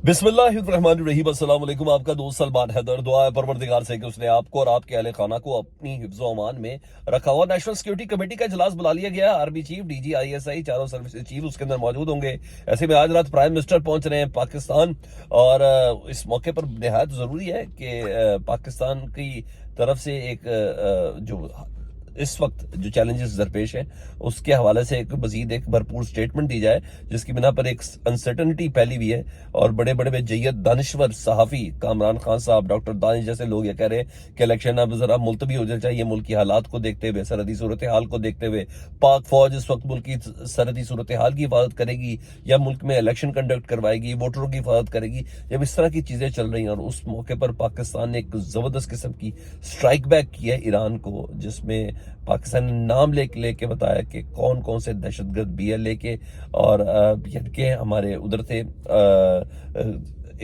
बिस्मिल्लाहिर्रहमानिर्रहीम। अस्सलाम वालेकुम। आपका दोस्त सलमान हैदर। दुआ है परवरदिगार से कि उसने आपको और आपके अहले खाना को अपनी हिफ्ज़ व अमान में रखा हुआ। नेशनल सिक्योरिटी कमेटी का इजलास बुला लिया गया। आर्मी चीफ, डीजी, आईएसआई, चारों सर्विसेज चीफ उसके अंदर मौजूद होंगे। ऐसे में आज रात प्राइम मिनिस्टर पहुंच रहे हैं पाकिस्तान, और इस मौके पर निहायत ज़रूरी है कि पाकिस्तान की तरफ से एक जो इस वक्त जो चैलेंजेस दरपेश हैं उसके हवाले से एक मजीद एक भरपूर स्टेटमेंट दी जाए, जिसकी बिना पर एक अनसर्टनिटी फैली हुई है। और बड़े बड़े जय्यद दानिश्वर सहाफ़ी कामरान खान साहब, डॉक्टर दानिश जैसे लोग ये कह रहे हैं कि इलेक्शन अब जरा मुलतवी हो जाना चाहिए, मुल्क की हालात को देखते हुए, सरहदी सूरत हाल को देखते हुए। पाक फौज इस वक्त मुल्क की सरहदी सूरत हाल की हिफाजत करेगी या मुल्क में इलेक्शन कंडक्ट करवाएगी, वोटरों की हिफाजत करेगी, जब इस तरह की चीज़ें चल रही हैं। और उस मौके पर पाकिस्तान ने एक ज़बरदस्त किस्म की स्ट्राइक बैक की है ईरान को, जिसमें पाकिस्तान ने नाम लेके बताया कि कौन कौन से दहशतगर्द बीएलए के और के हमारे उधर थे,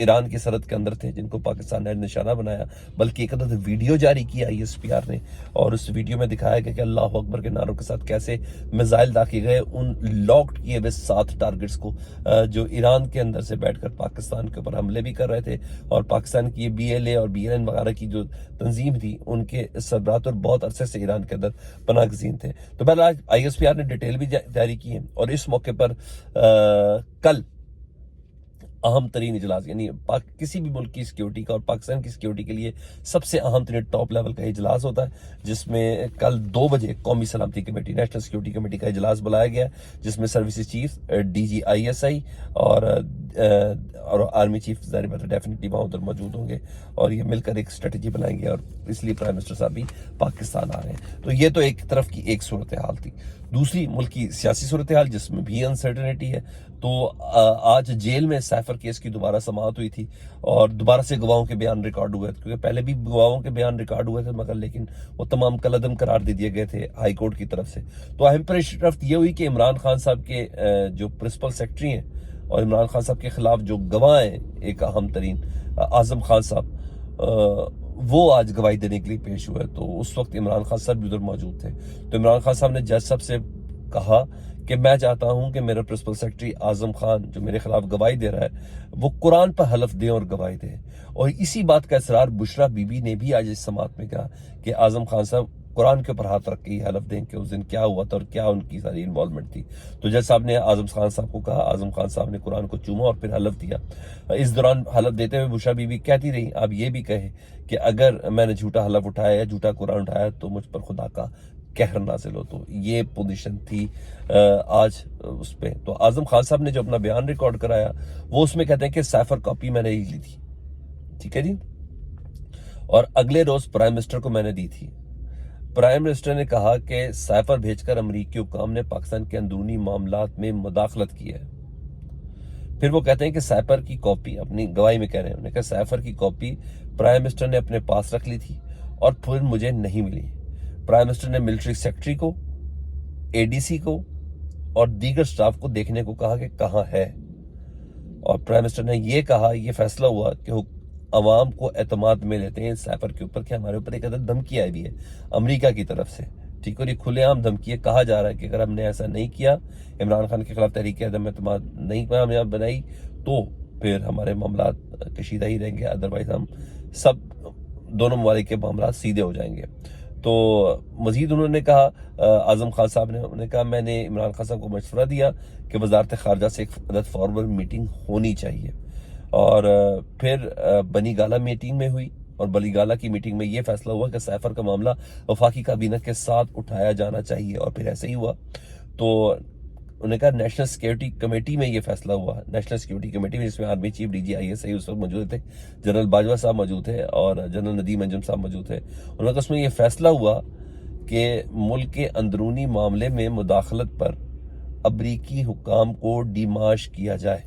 ईरान की सरहद के अंदर थे, जिनको पाकिस्तान ने निशाना बनाया। बल्कि एक अदद वीडियो जारी किया आईएसपीआर ने, और उस वीडियो में दिखाया गया कि अल्लाह अकबर के नारों के साथ कैसे मिसाइल दागे गए उन लॉक्ड किए हुए 7 टारगेट्स को, जो ईरान के अंदर से बैठकर पाकिस्तान के ऊपर हमले भी कर रहे थे। और पाकिस्तान की ये बीएलए और बीएलएन वगैरह की जो तंजीम थी, उनके सरबराह और बहुत अरसे से ईरान के अंदर पनाह गज़ीन थे। तो बहरहाल आज आईएसपीआर ने डिटेल भी जारी की है, और इस मौके पर कल अहम तरीन इजलास, यानी किसी भी मुल्क की सिक्योरिटी का और पाकिस्तान की सिक्योरिटी के लिए सबसे अहम तरीन टॉप लेवल का इजलास होता है, जिसमें कल 2 बजे कौमी सलामती कमेटी, नेशनल सिक्योरिटी कमेटी का इजलास बुलाया गया, जिसमें सर्विसेज चीफ, डीजी, आईएसआई और आर्मी चीफ जारी बात डेफिनेटली वहाँ उधर मौजूद होंगे, और ये मिलकर एक स्ट्रेटजी बनाएंगे। और इसलिए प्राइम मिनिस्टर साहब भी पाकिस्तान आ रहे हैं। तो ये तो एक तरफ की एक सूरत हाल थी। दूसरी मुल्क की सियासी सूरत हाल, जिसमें भी अनसर्टनिटी है। तो आज जेल में सैफर केस की दोबारा समाअत हुई थी, और दोबारा से गवाहों के बयान रिकॉर्ड हुए थे, क्योंकि पहले भी गवाहों के बयान रिकॉर्ड हुए थे, मगर लेकिन वो तमाम कलअदम करार दे दिए गए थे हाई कोर्ट की तरफ से। तो अहम पेशरफ्त ये हुई कि इमरान खान साहब के जो प्रिंसिपल सेक्रेटरी हैं और इमरान खान साहब के खिलाफ जो गवाह हैं, एक अहम तरीन आजम खान साहब, वो आज गवाही देने के लिए पेश हुए। तो उस वक्त इमरान खान साहब भी उधर मौजूद थे। तो इमरान खान साहब ने जज साहब से कहा कि मैं चाहता हूं कि मेरा प्रिंसिपल सेक्रेटरी आजम खान, जो मेरे खिलाफ गवाही दे रहा है, वो कुरान पर हलफ दें और गवाही दें। और इसी बात का इसरार बुशरा बीबी ने भी आज इस समात में कहा कि आजम खान साहब कुरान के ऊपर हाथ रख के ही हलफ दें कि उस दिन क्या हुआ था और क्या उनकी सारी इन्वॉल्वमेंट थी। तो जज साहब ने आजम खान साहब को कहा, आजम खान साहब ने कुरान को चूमा और फिर हलफ दिया। इस दौरान हलफ देते हुए बुशरा बीबी कहती रही, आप ये भी कहे कि अगर मैंने झूठा हलफ उठाया या झूठा कुरान उठाया तो मुझ पर खुदा का कहर नाजिल हो। तो ये पोजीशन थी आज उस पे। तो आजम खान साहब ने जो अपना बयान रिकॉर्ड कराया, वो उसमें कहते हैं कि सैफर कॉपी मैंने ही ली थी, ठीक है जी, और अगले रोज प्राइम मिनिस्टर को मैंने दी थी। प्राइम मिनिस्टर ने कहा कि सैफर भेजकर अमरीकी हुकाम ने पाकिस्तान के अंदरूनी मामलात में मुदाखलत की है। फिर वो कहते हैं कि सैफर की कॉपी, अपनी गवाही में कह रहे हैं, उन्होंने कहा सैफर की कॉपी प्राइम मिनिस्टर ने अपने पास रख ली थी और फिर मुझे नहीं मिली। प्राइम मिनिस्टर ने मिलिट्री सेक्रेटरी को, एडीसी को और दीगर स्टाफ को देखने को कहा कि कहाँ है। और प्राइम मिनिस्टर ने यह कहा, यह फैसला हुआ कि अवाम को एतमाद में लेते हैं सैफर के ऊपर कि हमारे ऊपर एक अदद धमकी आई भी है अमेरिका की तरफ से, ठीक है। और ये खुलेआम धमकी है। कहा जा रहा है कि अगर हमने ऐसा नहीं किया, इमरान खान के खिलाफ तहरीक अदम एतमाद नहीं कामयाब बनाई, तो फिर हमारे मामला कशीदा ही रहेंगे, अदरवाइज हम सब दोनों ममालिक के मामला सीधे हो जाएंगे। तो मजीद उन्होंने कहा, आजम खान साहब ने, उन्होंने कहा मैंने इमरान खान साहब को मशवरा दिया कि वजारत खारजा से एक अदद फॉर्मल मीटिंग होनी चाहिए। और फिर बनी गाला मीटिंग में हुई, और बनी गाला की मीटिंग में यह फैसला हुआ कि सैफर का मामला वफाकी काबीना के साथ उठाया जाना चाहिए, और फिर ऐसे ही हुआ। तो उन्होंने कहा नेशनल सिक्योरिटी कमेटी में ये फैसला हुआ, नेशनल सिक्योरिटी कमेटी में, जिसमें आर्मी चीफ, डीजी, आईएसआई उस वक्त मौजूद थे, जनरल बाजवा साहब मौजूद थे और जनरल नदीम अंजुम साहब मौजूद थे। उन्होंने कहा उसमें यह फैसला हुआ कि मुल्क के अंदरूनी मामले में मुदाखलत पर अमरीकी हुकाम को डिमाश किया जाए।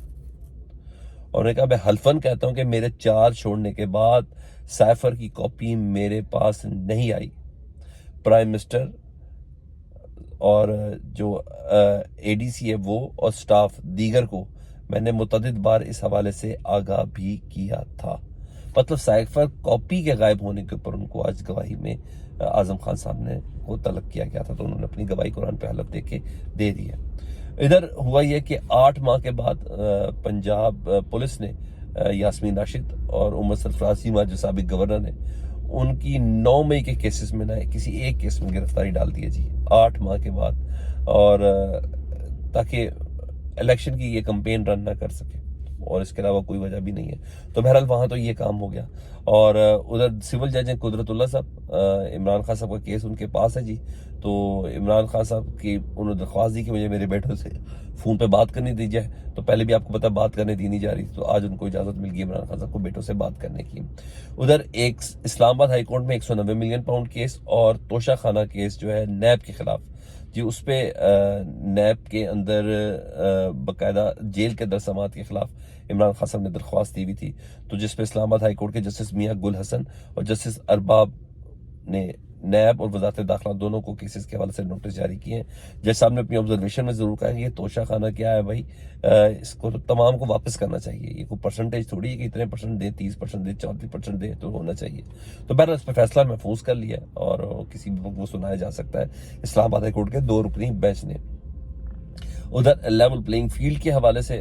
और उन्होंने कहा मैं हल्फन कहता हूं कि मेरे चार्ज छोड़ने के बाद सैफर की कॉपी मेरे पास नहीं आई। प्राइम मिनिस्टर और जो एडीसी है वो और स्टाफ दीगर को मैंने मुतअद्दिद बार इस हवाले से आगाह भी किया था। मतलब सैफर कॉपी के गायब होने के ऊपर उनको आज गवाही में आजम खान साहब ने को तलब किया गया था, तो उन्होंने अपनी गवाही कुरान पे हलफ दे के दे दी है। इधर हुआ यह कि 8 माह के बाद पंजाब पुलिस ने یاسمین راشد اور عمر سرفراز چیمہ جو سابق گورنر ہیں، ان کی 9 مئی کے کیسز میں نہ کسی ایک کیس میں گرفتاری ڈال دی ہے جی 8 ماہ کے بعد، اور تاکہ الیکشن کی یہ کمپین رن نہ کر سکے، اور اس کے علاوہ کوئی وجہ بھی نہیں ہے۔ تو بہرحال وہاں تو یہ کام ہو گیا، اور ادھر سول جج ہیں قدرت اللہ صاحب، عمران خان صاحب کا کیس ان کے پاس ہے جی، تو عمران خان صاحب کی انہوں نے درخواست دی کہ مجھے میرے بیٹوں سے فون پہ بات کرنے دی جائے، تو پہلے بھی آپ کو پتا بات کرنے دی نہیں جا رہی، تو آج ان کو اجازت مل گئی عمران خان صاحب کو بیٹوں سے بات کرنے کی۔ ادھر ایک اسلام آباد ہائی کورٹ میں 190 ملین پاؤنڈ کیس اور توشہ خانہ کیس جو ہے نیب کے خلاف جی، اس پہ نیب کے اندر باقاعدہ جیل کے اندر سماعت کے خلاف عمران خان صاحب نے درخواست دی ہوئی تھی، تو جس پہ اسلام آباد ہائی کورٹ کے جسٹس میاں گل حسن اور جسٹس ارباب نے نیب اور وزارت داخلہ دونوں کو کیسز کے حوالے سے نوٹس جاری کیے ہیں۔ جج صاحب نے اپنی آبزرویشن میں ضرور کہا کہ یہ توشہ خانہ کیا ہے بھائی، اس کو تمام کو واپس کرنا چاہیے، یہ کوئی پرسنٹیج تھوڑی ہے کہ اتنے پرسنٹ دے، 30% دے، 34% دے، تو ہونا چاہیے۔ تو بہرحال اس پہ فیصلہ محفوظ کر لیا اور کسی بھی وقت وہ سنایا جا سکتا ہے اسلام آباد ہائی کورٹ کے 2 رکنی بینچ نے۔ ادھر لیول پلینگ فیلڈ کے حوالے سے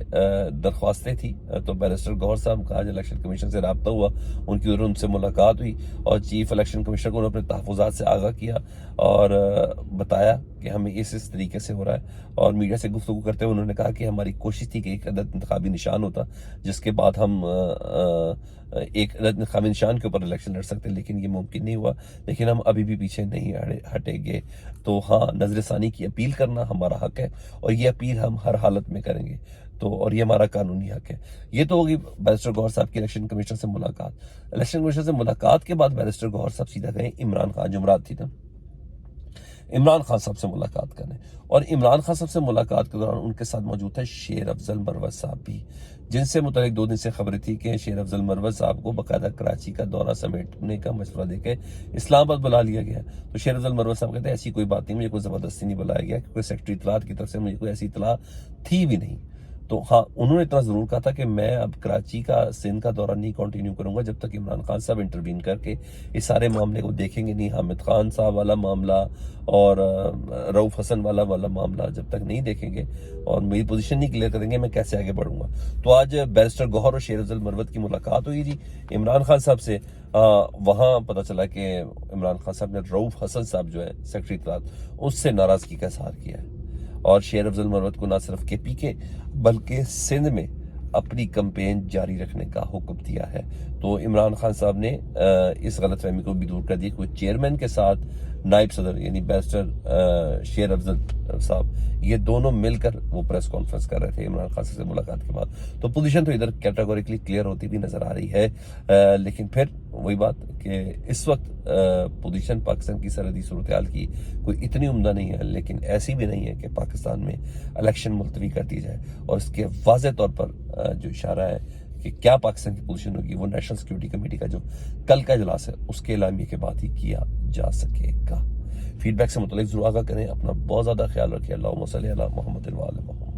درخواستیں تھی، تو بیرسٹر گوہر صاحب کا آج الیکشن کمیشن سے رابطہ ہوا، ان کی ان سے ملاقات ہوئی اور چیف الیکشن کمیشنر کو انہوں نے اپنے تحفظات سے آگاہ کیا اور بتایا کہ ہمیں اس طریقے سے ہو رہا ہے، اور میڈیا سے گفتگو کرتے ہوئے انہوں نے کہا کہ ہماری کوشش تھی کہ ایک عدد انتخابی نشان ہوتا جس کے بعد ہم ایک عدد انتخابی نشان کے اوپر الیکشن لڑ سکتے، لیکن یہ ممکن نہیں ہوا، لیکن ہم ابھی بھی پیچھے نہیں ہٹیں گے۔ تو ہاں، نظر ثانی کی اپیل کرنا ہمارا حق ہے، اور یہ اپیل ہم ہر حالت میں کریں گے، تو اور یہ ہمارا قانونی حق ہے۔ یہ تو ہوگی بیرسٹر گوہر صاحب کی الیکشن کمیشن سے ملاقات۔ الیکشن کمیشن سے ملاقات کے بعد بیرسٹر گوہر صاحب سیدھا گئے عمران خان، جمعرات تھی نا، عمران خان صاحب سے ملاقات کرنے، اور عمران خان صاحب سے ملاقات کے دوران ان کے ساتھ موجود تھے شیر افضل مروت صاحب بھی، جن سے متعلق 2 دن سے خبریں تھی کہ شیر افضل مروت صاحب کو باقاعدہ کراچی کا دورہ سمیٹنے کا مشورہ دے کے اسلام آباد بلا لیا گیا۔ تو شیر افضل مروت صاحب کہتے ہیں ایسی کوئی بات نہیں، مجھے کوئی زبردستی نہیں بلایا گیا، کیونکہ سیکرٹری اطلاعات کی طرف سے مجھے کوئی ایسی اطلاع تھی بھی نہیں۔ تو ہاں، انہوں نے اتنا ضرور کہا تھا کہ میں اب کراچی کا سندھ کا دورہ نہیں کنٹینیو کروں گا جب تک عمران خان صاحب انٹروین کر کے اس سارے معاملے کو دیکھیں گے نہیں، حامد خان صاحب والا معاملہ اور رؤف حسن والا معاملہ جب تک نہیں دیکھیں گے اور میری پوزیشن نہیں کلیئر کریں گے، میں کیسے آگے بڑھوں گا۔ تو آج بیرسٹر گوہر اور شیر افضل مروت کی ملاقات ہوئی جی عمران خان صاحب سے، وہاں پتہ چلا کہ عمران خان صاحب نے رؤف حسن صاحب جو ہے سیکرٹری اطلاعات، اس سے ناراضگی کا اظہار کیا ہے، اور شیر افضل مروت کو نہ صرف کے پی کے بلکہ سندھ میں اپنی کمپین جاری رکھنے کا حکم دیا ہے۔ تو عمران خان صاحب نے اس غلط فہمی کو بھی دور کر دیا کہ چیئرمین کے ساتھ نائب صدر یعنی بیرسٹر شیر افضل صاحب، یہ دونوں مل کر وہ پریس کانفرنس کر رہے تھے عمران خان سے ملاقات کے بعد۔ تو پوزیشن تو ادھر کیٹیگوریکلی کلیئر ہوتی بھی نظر آ رہی ہے، لیکن پھر وہی بات کہ اس وقت پوزیشن پاکستان کی سرحدی صورتحال کی کوئی اتنی عمدہ نہیں ہے، لیکن ایسی بھی نہیں ہے کہ پاکستان میں الیکشن ملتوی کر دی جائے، اور اس کے واضح طور پر جو اشارہ ہے کہ کیا پاکستان کی پوزیشن ہوگی وہ نیشنل سیکیورٹی کمیٹی کا جو کل کا اجلاس ہے اس کے اعلامیے کے بعد ہی کیا جا سکے گا۔ فیڈ بیک سے متعلق ضرور آگاہ کریں، اپنا بہت زیادہ خیال رکھیں۔ اللہم صلی علی محمد و علی محمد۔